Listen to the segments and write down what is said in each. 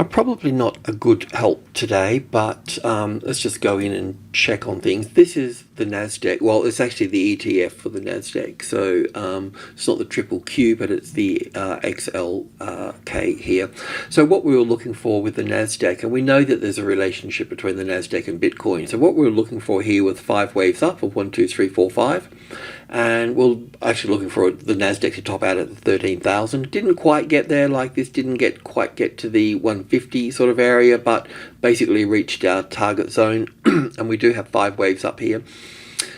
Probably not a good help today, but let's just go in and check on things. This is the NASDAQ. Well, it's actually the ETF for the NASDAQ. So it's not the triple Q, but it's the XLK here. So what we were looking for with the NASDAQ, and we know that there's a relationship between the NASDAQ and Bitcoin. So what we were looking for here was 5 waves up of 1, 2, 3, 4, 5. And we're actually looking for the NASDAQ to top out at 13,000. Didn't quite get there like this, didn't quite get to the 150 sort of area, but basically reached our target zone. And we do have 5 waves up here.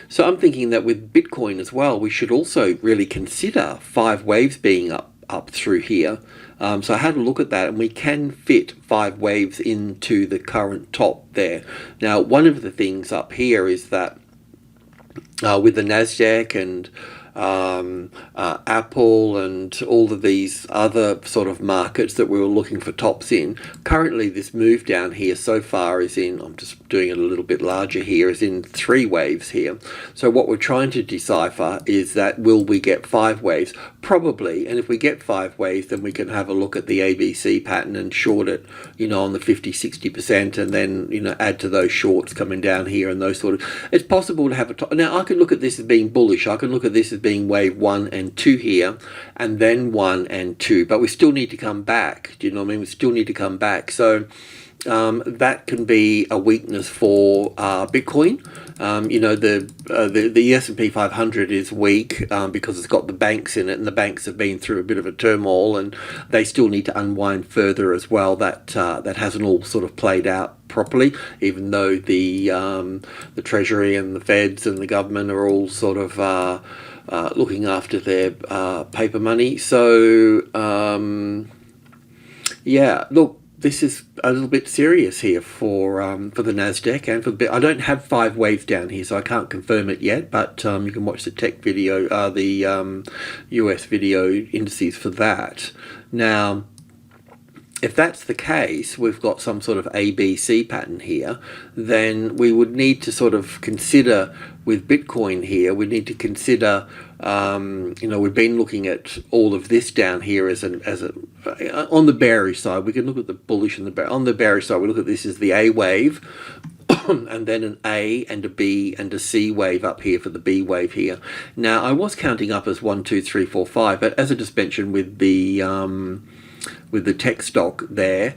So I'm thinking that with Bitcoin as well, we should also really consider 5 waves being up through here. So I had a look at that, and we can fit 5 waves into the current top there. Now, one of the things up here is that with the NASDAQ and Apple and all of these other sort of markets that we were looking for tops in, currently this move down here so far is in, I'm just doing it a little bit larger here, is in 3 waves here. So what we're trying to decipher is that will we get 5 waves? Probably, and if we get 5 waves, then we can have a look at the ABC pattern and short it, you know, on the 50-60%, and then, you know, add to those shorts coming down here and those sort of, it's possible to have a top. Now I can look at this as being bullish, I can look at this as being wave 1 and 2 here, and then 1 and 2, but we still need to come back. Do you know what I mean? We still need to come back. So that can be a weakness for Bitcoin. You know, the S&P 500 is weak because it's got the banks in it, and the banks have been through a bit of a turmoil, and they still need to unwind further as well. That hasn't all sort of played out properly, even though the Treasury and the Feds and the government are all sort of looking after their paper money. So yeah, look, this is a little bit serious here for the NASDAQ and for I don't have 5 waves down here, so I can't confirm it yet, but you can watch the tech video, the US video indices for that. Now, if that's the case, we've got some sort of ABC pattern here, then we would need to sort of consider with Bitcoin here, we need to consider, you know, we've been looking at all of this down here as on the bearish side. We can look at the bullish and on the bearish side, we look at this as the A wave, and then an A and a B and a C wave up here for the B wave here. Now, I was counting up as 1, 2, 3, 4, 5, but as I just mentioned with the tech stock there,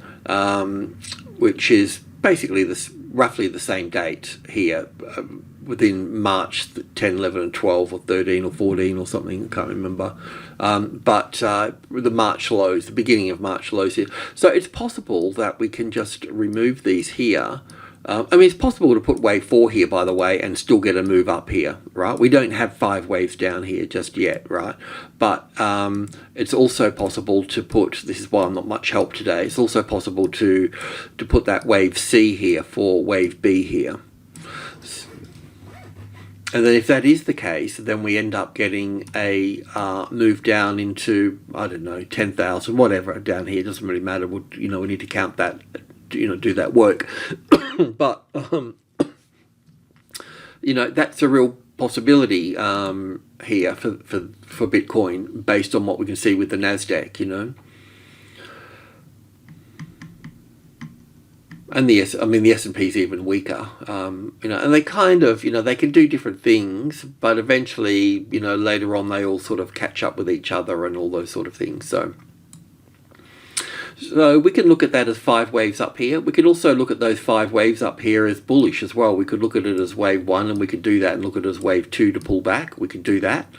which is basically this roughly the same date here, within March 10, 11 and 12 or 13 or 14 or something, I can't remember, but the March lows, the beginning of March lows here. So it's possible that we can just remove these here. I mean, it's possible to put wave 4 here, by the way, and still get a move up here, right? We don't have 5 waves down here just yet, right? But it's also possible to put, this is why I'm not much help today, it's also possible to put that wave C here for wave B here. And then if that is the case, then we end up getting a move down into, I don't know, 10,000, whatever, down here. It doesn't really matter. You know, we need to count that, you know, do that work. But, you know, that's a real possibility here for Bitcoin based on what we can see with the NASDAQ, you know. And the S&P is even weaker, you know, and they kind of, you know, they can do different things, but eventually, you know, later on they all sort of catch up with each other and all those sort of things. So we can look at that as 5 waves up here. We could also look at those 5 waves up here as bullish as well. We could look at it as wave 1, and we could do that and look at it as wave 2 to pull back. We could do that.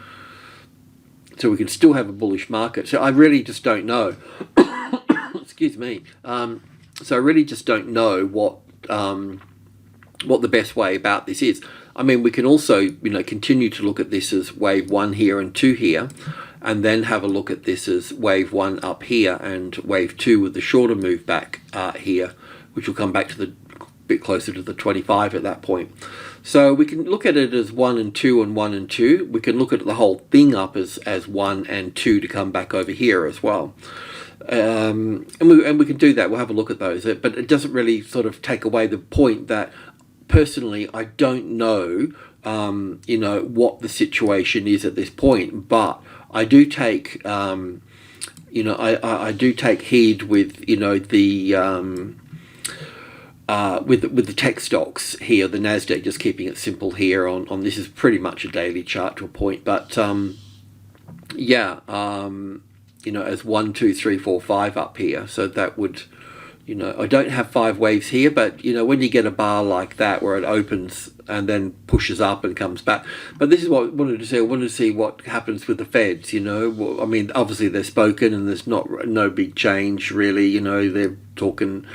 So we can still have a bullish market. So I really just don't know. Excuse me. So I really just don't know what the best way about this is. I mean, we can also, you know, continue to look at this as wave 1 here and 2 here, and then have a look at this as wave 1 up here and wave 2 with the shorter move back here, which will come back to the bit closer to the 25 at that point. So we can look at it as 1 and 2 and 1 and 2. We can look at the whole thing up as 1 and 2 to come back over here as well. And we can do that. We'll have a look at those, but it doesn't really sort of take away the point that personally I don't know, you know, what the situation is at this point, but I do take, you I do take heed with with the tech stocks here, the Nasdaq, just keeping it simple here on this is pretty much a daily chart to a point, but as 1, 2, 3, 4, 5 up here, so that would, I don't have 5 waves here, but when you get a bar like that where it opens and then pushes up and comes back, but this is what I wanted to see. I wanted to see what happens with the Feds. I mean, obviously they're spoken and there's no big change really. They're talking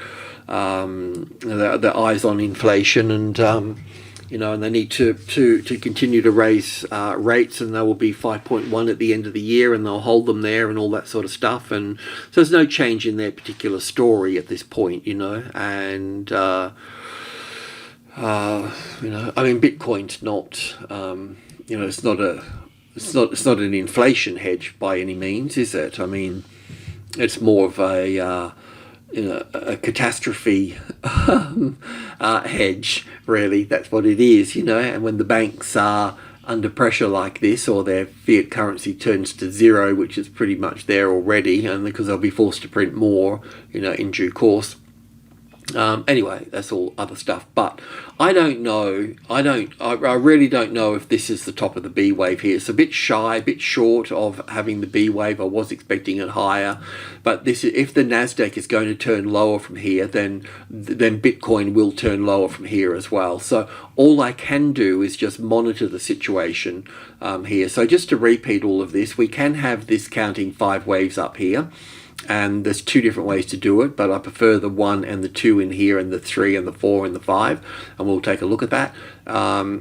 their eyes on inflation, and and they need to continue to raise rates, and they will be 5.1 at the end of the year, and they'll hold them there and all that sort of stuff. And so there's no change in their particular story at this point, and I mean, Bitcoin's not, it's not an inflation hedge by any means, is it? I mean, it's more of a catastrophe hedge, really. That's what it is, and when the banks are under pressure like this, or their fiat currency turns to zero, which is pretty much there already, and because they'll be forced to print more, in due course. Anyway, that's all other stuff, but I don't know. I really don't know if this is the top of the B wave here. It's a bit shy, a bit short of having the B wave. I was expecting it higher, but if the Nasdaq is going to turn lower from here, then Bitcoin will turn lower from here as well. So all I can do is just monitor the situation here. So just to repeat all of this, we can have this counting 5 waves up here. And there's 2 different ways to do it, but I prefer the 1 and the 2 in here, and the 3 and the 4 and the 5, and we'll take a look at that.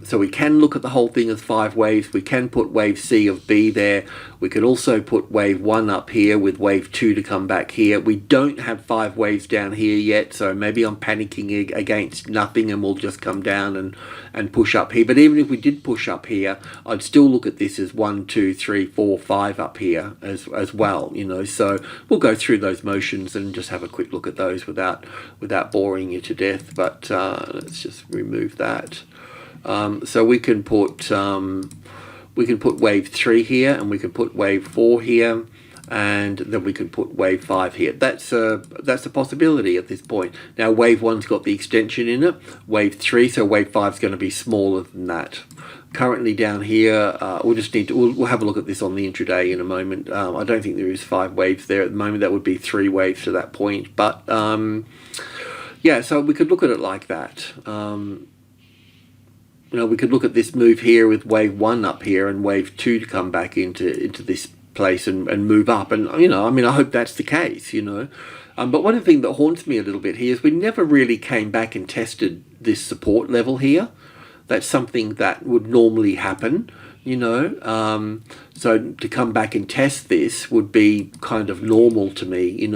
So we can look at the whole thing as 5 waves. We can put wave C of B there. We could also put wave 1 up here with wave 2 to come back here. We don't have 5 waves down here yet, so maybe I'm panicking against nothing and we'll just come down and push up here. But even if we did push up here, I'd still look at this as 1, 2, 3, 4, 5 up here as well, So we'll go through those motions and just have a quick look at those without boring you to death. But let's just remove that. So we can put wave 3 here, and we can put wave 4 here, and then we can put wave 5 here. That's a possibility at this point. Now wave 1's got the extension in it, wave 3, so wave 5's going to be smaller than that. Currently down here, we'll have a look at this on the intraday in a moment. I don't think there is 5 waves there at the moment. That would be 3 waves to that point, but yeah, so we could look at it like that. We could look at this move here with wave 1 up here and wave 2 to come back into this place and move up. And, I hope that's the case, But one thing that haunts me a little bit here is we never really came back and tested this support level here. That's something that would normally happen, So to come back and test this would be kind of normal to me,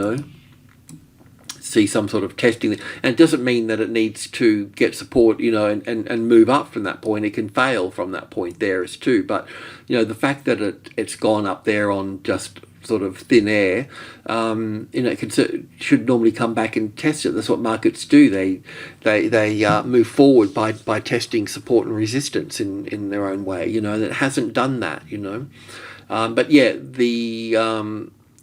See some sort of testing, and it doesn't mean that it needs to get support, and move up from that point. It can fail from that point there as too. But the fact that it's gone up there on just sort of thin air, it should normally come back and test it. That's what markets do. They move forward by testing support and resistance in their own way. And it hasn't done that. But yeah,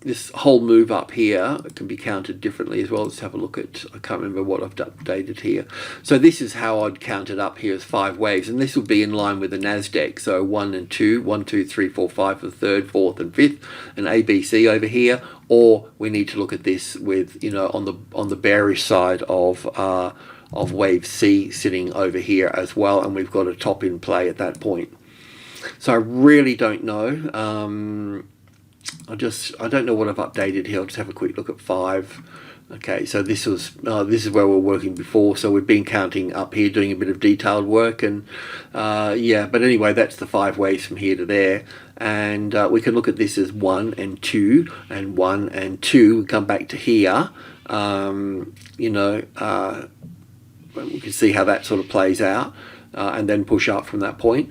this whole move up here can be counted differently as well. Let's have a look at, I can't remember what I've updated here. So this is how I'd count it up here as 5 waves, and this will be in line with the Nasdaq. So 1 and 2, 1, 2, 3, 4, 5 for the 3rd, 4th and 5th, and ABC over here. Or we need to look at this with, on the bearish side of wave C sitting over here as well, and we've got a top in play at that point. So I really don't know. I don't know what I've updated here. I'll just have a quick look at 5. Okay, so this is where we're working before. So we've been counting up here, doing a bit of detailed work, and yeah. But anyway, that's the 5 waves from here to there, and we can look at this as 1 and 2, and 1 and 2. We come back to here. We can see how that sort of plays out, and then push up from that point.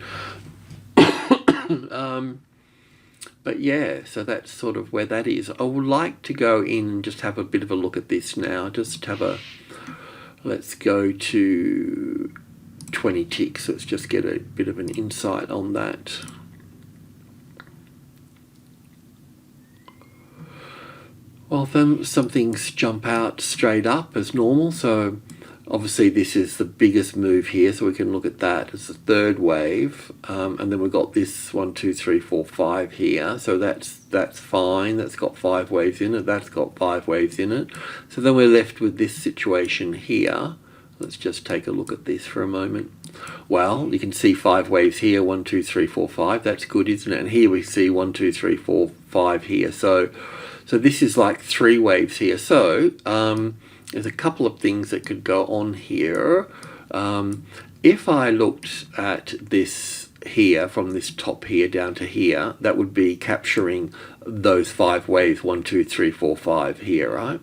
But yeah, so that's sort of where that is. I would like to go in and just have a bit of a look at this now. Let's go to 20 ticks. Let's just get a bit of an insight on that. Well, then some things jump out straight up as normal. So obviously this is the biggest move here, so we can look at that as the third wave. And then we've got this 1, 2, 3, 4, 5 here. So that's fine. That's got 5 waves in it. That's got 5 waves in it. So then we're left with this situation here. Let's just take a look at this for a moment. Well, you can see 5 waves here, 1, 2, 3, 4, 5. That's good, isn't it? And here we see 1, 2, 3, 4, 5 here. So this is like 3 waves here. So there's a couple of things that could go on here. If I looked at this here, from this top here down to here, that would be capturing those 5 waves, 1, 2, 3, 4, 5 here, right?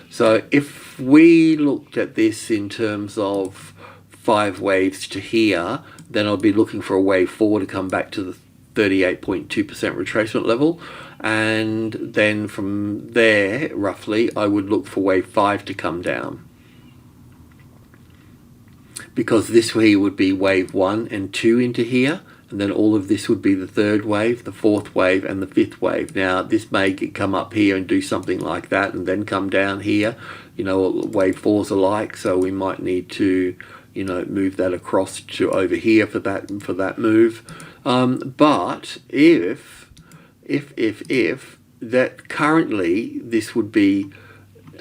So if we looked at this in terms of 5 waves to here, then I'll be looking for a wave 4 to come back to the 38.2% retracement level, and then from there roughly I would look for wave 5 to come down, because this here would be wave 1 and 2 into here, and then all of this would be the third wave, the fourth wave, and the fifth wave. Now this may come up here and do something like that and then come down here, you know, what wave 4s are like, so we might need to, you know, move that across to over here for that move. But if that currently this would be,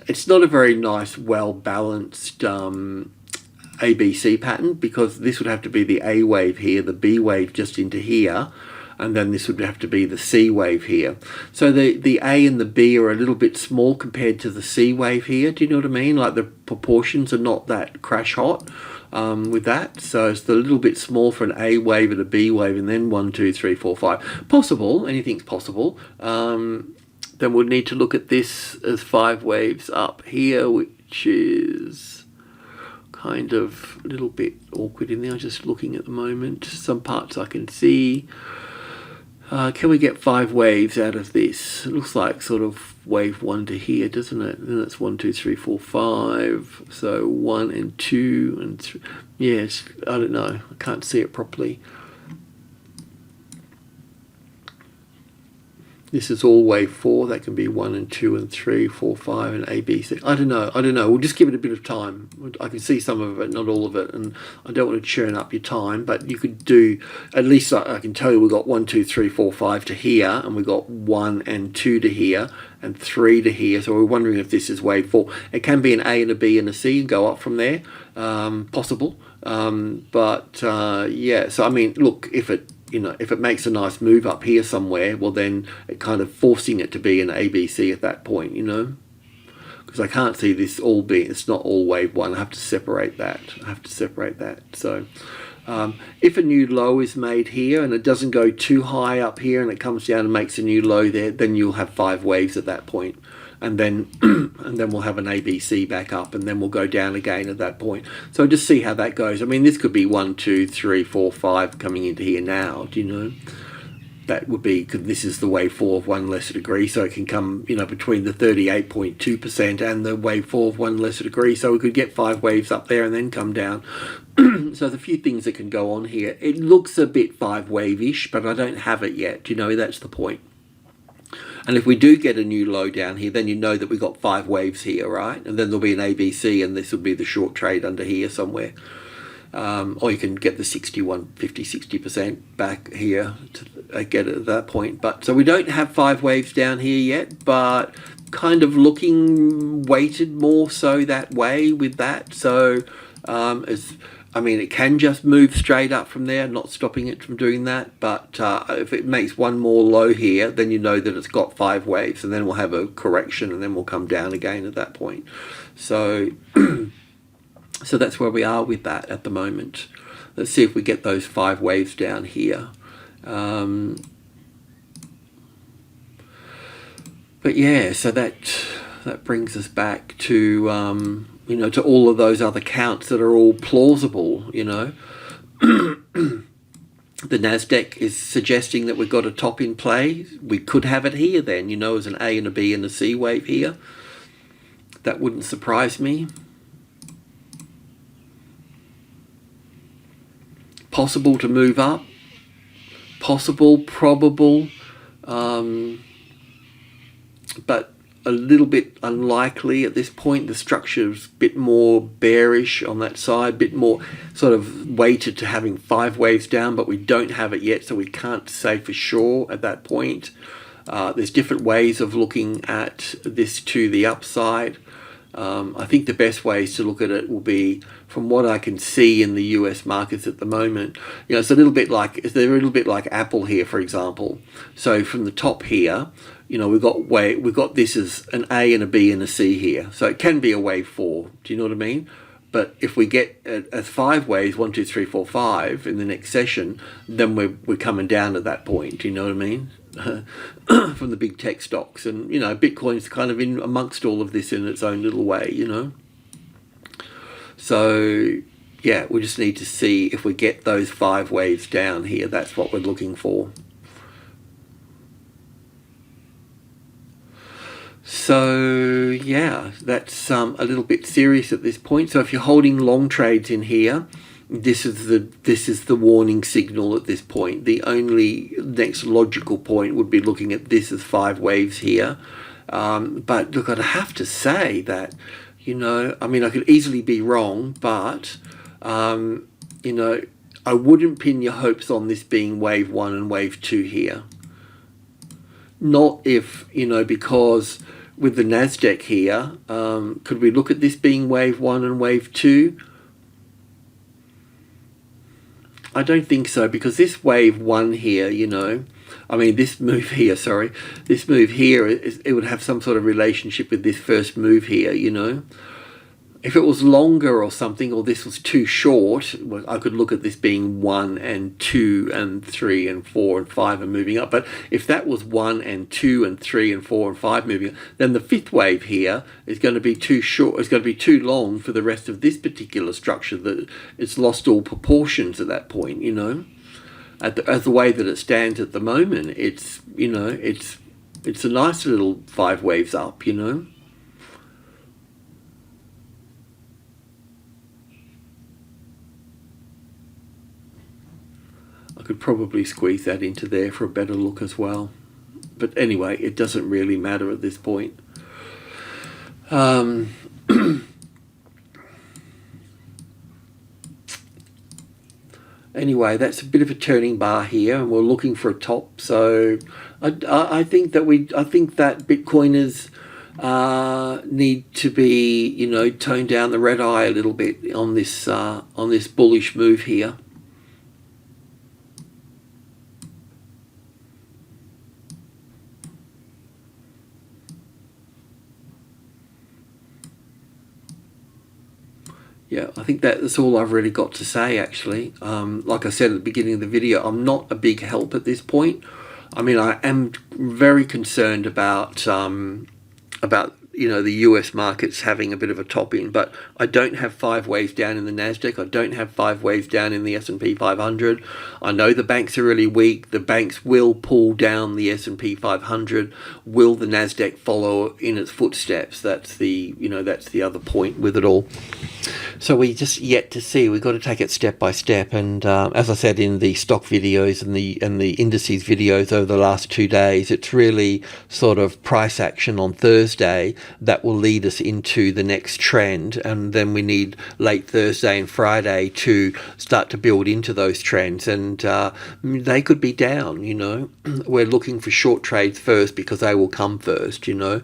it's not a very nice, well balanced ABC pattern, because this would have to be the A wave here, the B wave just into here, and then this would have to be the C wave here. So the A and the B are a little bit small compared to the C wave here. Do you know what I mean? Like the proportions are not that crash hot with that. So it's a little bit small for an A wave and a B wave, and then 1, 2, 3, 4, 5. Possible, anything's possible. Then we'll need to look at this as 5 waves up here, which is kind of a little bit awkward in there. Just looking at the moment, some parts I can see. Can we get 5 waves out of this? It looks like sort of wave 1 to here, doesn't it? And that's 1, 2, 3, 4, 5. So 1 and 2 and 3. Yes, I don't know. I can't see it properly. This is all wave 4. That can be 1 and 2 and 3, 4, 5, and A, B, C. I don't know. We'll just give it a bit of time. I can see some of it, not all of it, and I don't want to churn up your time, but you could do, at least I can tell you we've got 1, 2, 3, 4, 5 to here, and we've got 1 and 2 to here, and 3 to here. So we're wondering if this is wave 4. It can be an A and a B and a C and go up from there. Possible. Yeah, so I mean, look, if it makes a nice move up here somewhere, well then it kind of forcing it to be an ABC at that point, you know, because I can't see this all being, it's not all wave 1. I have to separate that. So if a new low is made here and it doesn't go too high up here and it comes down and makes a new low there, then you'll have 5 waves at that point. And then we'll have an ABC back up, and then we'll go down again at that point. So just see how that goes. I mean, this could be 1, 2, 3, 4, 5 coming into here now. Do you know? That would be, because this is the wave 4 of 1 lesser degree, so it can come, you know, between the 38.2% and the wave 4 of 1 lesser degree. So we could get 5 waves up there and then come down. So there's a few things that can go on here. It looks a bit 5 wave-ish, but I don't have it yet. Do you know? That's the point. And if we do get a new low down here, then you know that we've got 5 waves here, right? And then there'll be an ABC, and this will be the short trade under here somewhere. Or you can get the 61, 50, 60% back here to get it at that point. But so we don't have 5 waves down here yet, but kind of looking weighted more so that way with that. So I mean, it can just move straight up from there, not stopping it from doing that. But if it makes one more low here, then you know that it's got 5 waves, and then we'll have a correction, and then we'll come down again at that point. So, so that's where we are with that at the moment. Let's see if we get those 5 waves down here. But yeah, so that brings us back to you know, to all of those other counts that are all plausible, you know. The NASDAQ is suggesting that we've got a top in play. We could have it here then, you know, as an A and a B and a C wave here. That wouldn't surprise me. Possible to move up. Possible, probable. But a little bit unlikely at this point. The structure's a bit more bearish on that side, a bit more sort of weighted to having 5 waves down, but we don't have it yet, so we can't say for sure at that point. There's different ways of looking at this to the upside. I think the best ways to look at it will be, from what I can see in the US markets at the moment, it's a little bit like, they're a little bit like Apple here, for example. So from the top here, we've got this as an A and a B and a C here. So it can be a wave 4. Do you know what I mean? But if we get as 5 waves, 1, 2, 3, 4, 5 in the next session, then we're coming down at that point. Do you know what I mean? From the big tech stocks, and Bitcoin's kind of in amongst all of this in its own little way. So yeah, we just need to see if we get those 5 waves down here. That's what we're looking for. So yeah, that's a little bit serious at this point. So if you're holding long trades in here, this is the warning signal at this point. The only next logical point would be looking at this as 5 waves here. But look, I'd have to say that, I mean, I could easily be wrong, but, I wouldn't pin your hopes on this being wave 1 and wave 2 here. Not if, because with the NASDAQ here, could we look at this being wave 1 and wave 2? I don't think so, because this wave 1 here, I mean, this move here, sorry, this move here, it would have some sort of relationship with this first move here, If it was longer or something, or this was too short, I could look at this being 1 and 2 and 3 and 4 and 5 and moving up. But if that was 1 and 2 and 3 and 4 and 5 moving up, then the 5th wave here is going to be too short. It's going to be too long for the rest of this particular structure. That it's lost all proportions at that point. As the way that it stands at the moment, it's it's a nice little 5 waves up. I could probably squeeze that into there for a better look as well. But anyway, it doesn't really matter at this point. Anyway, that's a bit of a turning bar here, and we're looking for a top. So I think that Bitcoiners need to be, tone down the red eye a little bit on this bullish move here. Yeah, I think that's all I've really got to say, actually. Like I said at the beginning of the video, I'm not a big help at this point. I mean, I am very concerned about the US markets having a bit of a top in, but I don't have 5 waves down in the NASDAQ. I don't have 5 waves down in the S&P 500. I know the banks are really weak. The banks will pull down the S&P 500. Will the NASDAQ follow in its footsteps? That's the other point with it all. So we just yet to see. We've got to take it step by step. And as I said in the stock videos and the indices videos over the last 2 days, it's really sort of price action on Thursday that will lead us into the next trend, and then we need late Thursday and Friday to start to build into those trends, and they could be down. We're looking for short trades first because they will come first. You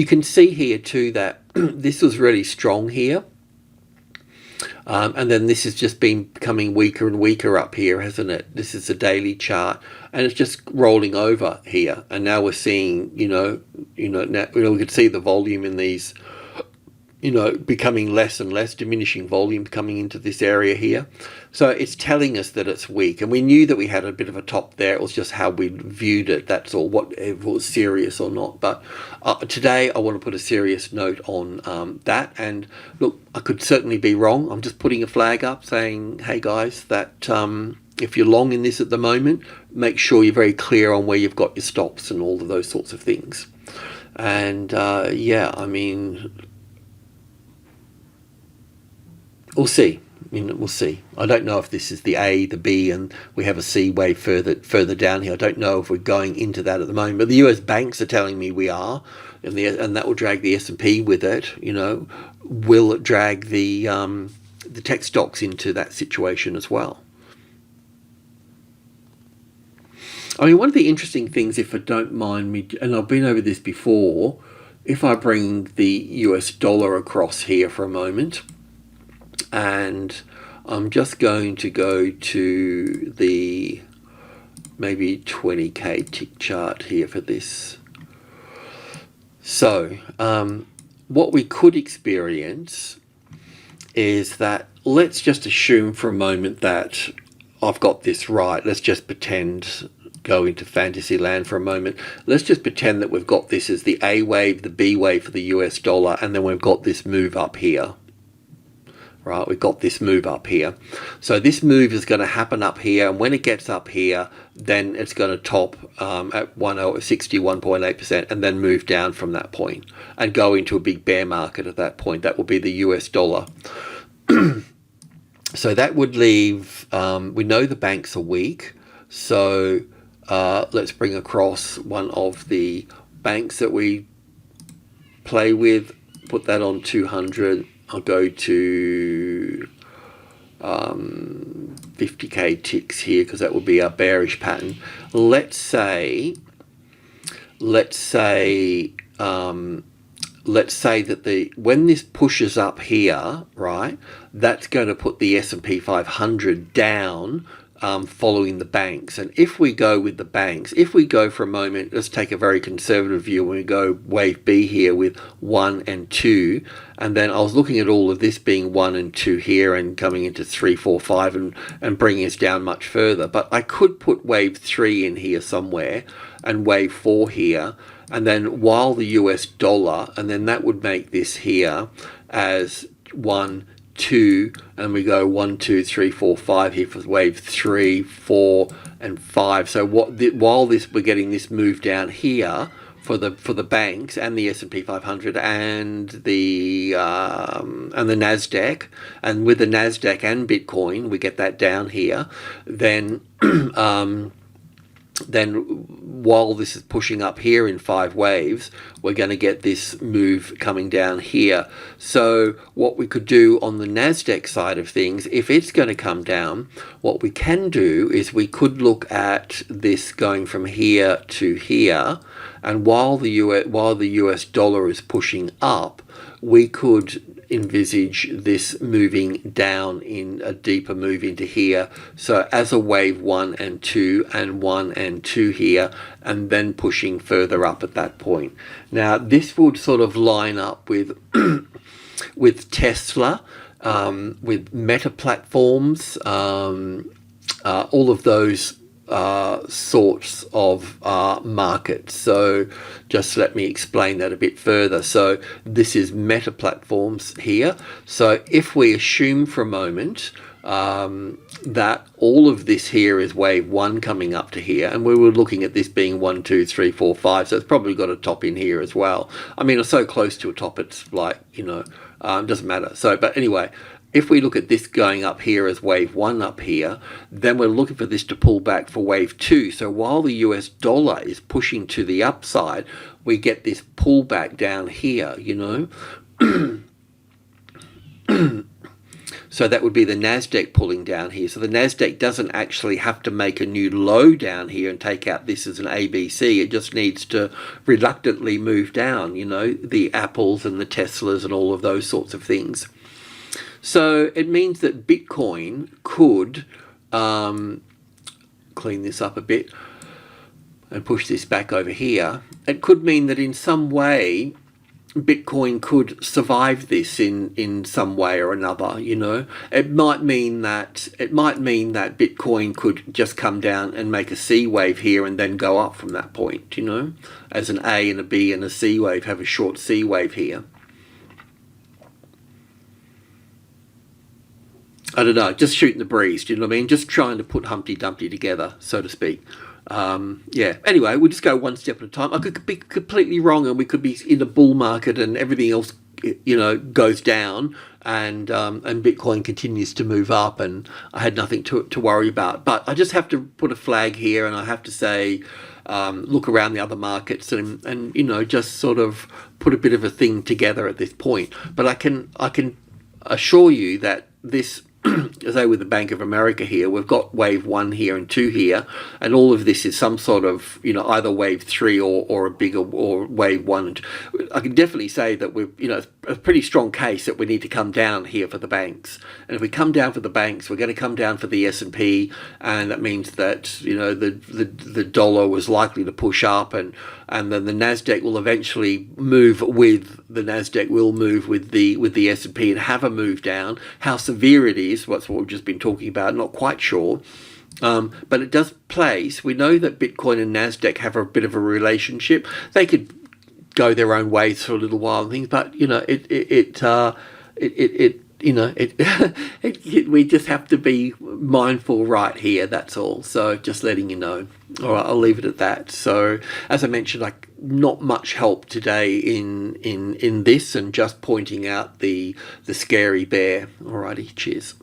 can see here too that this was really strong here. And then this has just been becoming weaker and weaker up here, hasn't it? This is a daily chart, and it's just rolling over here. And now we're seeing, now we can see the volume in these, becoming less and less, diminishing volume coming into this area here. So it's telling us that it's weak, and we knew that we had a bit of a top there. It was just how we viewed it. That's all. What if it was serious or not? But today I want to put a serious note on that. And look, I could certainly be wrong. I'm just putting a flag up saying, hey guys, that if you're long in this at the moment, make sure you're very clear on where you've got your stops and all of those sorts of things. And yeah, I mean, we'll see. We'll see. I don't know if this is the A, the B, and we have a C wave further down here. I don't know if we're going into that at the moment. But the US banks are telling me we are, and that will drag the S&P with it. Will it drag the tech stocks into that situation as well? I mean, one of the interesting things, if I don't mind me, and I've been over this before, if I bring the US dollar across here for a moment, and I'm just going to go to the maybe 20k tick chart here for this. So what we could experience is that, let's just assume for a moment that I've got this right. Let's just pretend, go into fantasy land for a moment. Let's just pretend that we've got this as the A wave, the B wave for the US dollar, and then we've got this move up here. Right, we've got this move up here. So this move is going to happen up here, and when it gets up here, then it's going to top at 61.8% and then move down from that point and go into a big bear market at that point. That will be the US dollar. So that would leave, we know the banks are weak, so let's bring across one of the banks that we play with, put that on 200. I'll go to 50k ticks here, because that will be our bearish pattern. Let's say that when this pushes up here, right, that's going to put the S&P 500 down, following the banks. And if we go with the banks, if we go for a moment, let's take a very conservative view, when we go wave B here with 1 and 2, and then I was looking at all of this being 1 and 2 here and coming into 3, 4, 5 and bringing us down much further. But I could put wave 3 in here somewhere and wave 4 here, and then while the US dollar, and then that would make this here as 1, 2, and we go 1, 2, 3, 4, 5 here for wave 3, 4, and 5. So while we're getting this move down here for the banks and the S&P 500 and the Nasdaq, and with the Nasdaq and Bitcoin we get that down here, then while this is pushing up here in 5 waves, we're going to get this move coming down here. So what we could do on the Nasdaq side of things, if it's going to come down, what we can do is we could look at this going from here to here, and while the US dollar is pushing up, we could envisage this moving down in a deeper move into here. So as a wave 1 and 2 and 1 and 2 here, and then pushing further up at that point. Now this would sort of line up with with Tesla, with Meta platforms, all of those sorts of markets. So just let me explain that a bit further. So this is Meta platforms here. So if we assume for a moment that all of this here is wave 1 coming up to here, and we were looking at this being 1, 2, 3, 4, 5, so it's probably got a top in here as well. I mean, it's so close to a top, it's like, doesn't matter. So, but anyway, if we look at this going up here as wave 1 up here, then we're looking for this to pull back for wave 2. So while the US dollar is pushing to the upside, we get this pullback down here, So that would be the Nasdaq pulling down here. So the Nasdaq doesn't actually have to make a new low down here and take out this as an ABC. It just needs to reluctantly move down, the Apples and the Teslas and all of those sorts of things. So it means that Bitcoin could, clean this up a bit and push this back over here. It could mean that in some way Bitcoin could survive this in some way or another. It might mean that Bitcoin could just come down and make a C wave here and then go up from that point, as an A and a B and a C wave, have a short C wave here. I don't know, just shooting the breeze, do you know what I mean? Just trying to put Humpty Dumpty together, so to speak. Yeah, anyway, we'll just go one step at a time. I could be completely wrong, and we could be in a bull market and everything else goes down, and Bitcoin continues to move up, and I had nothing to worry about. But I just have to put a flag here, and I have to say, look around the other markets, and just sort of put a bit of a thing together at this point. But I can assure you that this, say with the Bank of America here, we've got wave 1 here and 2 here, and all of this is some sort of, either wave 3 or a bigger, or wave 1. And I can definitely say that we've, a pretty strong case that we need to come down here for the banks. And if we come down for the banks, we're going to come down for the S&P, and that means that, the dollar was likely to push up, and then the Nasdaq will eventually move with the S&P and have a move down. How severe it is, what's what we've just been talking about, not quite sure. But it does place. We know that Bitcoin and Nasdaq have a bit of a relationship. They could go their own ways for a little while and things, but we just have to be mindful right here. That's all. So just letting you know. All right, I'll leave it at that. So as I mentioned, not much help today in this, and just pointing out the scary bear. Alrighty, cheers.